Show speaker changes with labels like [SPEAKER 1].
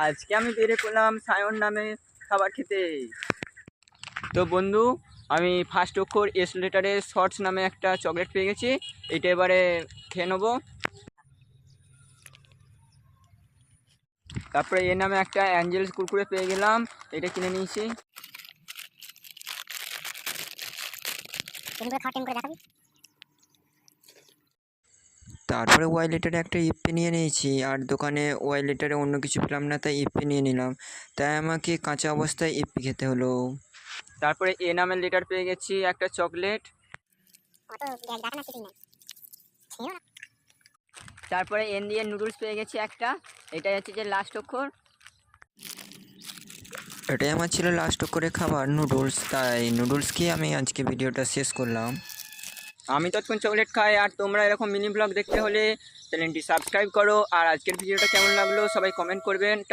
[SPEAKER 1] আজকে আমি বেরিয়ে পড়লাম সায়ন নামে খাবার খেতে। তো বন্ধু, আমি ফার্স্ট অক্ষর এস লেটারে শর্টস নামে একটা চকলেট পেয়ে গেছি। এটা এবারে খেয়ে নেবো। তারপরে এর নামে একটা অ্যাঞ্জেলস কুরকুরে পেয়ে গেলাম, এটা কিনে নিয়েছি।
[SPEAKER 2] তারপরে ওয়াই লেটারে একটা ইপি নিয়ে নিয়েছি, আর দোকানে ওয়াই লেটারে অন্য কিছু পেলাম না, তাই ইপি নিয়ে নিলাম। তাই আমাকে কাঁচা অবস্থায় ইপি খেতে হলো।
[SPEAKER 1] তারপরে এ নামের লেটার পেয়ে গেছি একটা চকলেট। তারপরে এন দিয়ে নুডলস পেয়ে গেছি একটা, এটাই হচ্ছে যে লাস্ট অক্ষর।
[SPEAKER 2] এটাই আমার ছিল লাস্ট করে খাবার, নুডলস। তাই নুডলস খেয়ে আমি আজকে ভিডিওটা শেষ করলাম।
[SPEAKER 1] আমি ততক্ষণ চকলেট খাই, আর তোমরা এরকম মিনি ব্লগ দেখতে হলে চ্যানেলটি সাবস্ক্রাইব করো। আর আজকের ভিডিওটা কেমন লাগলো সবাই কমেন্ট করবেন।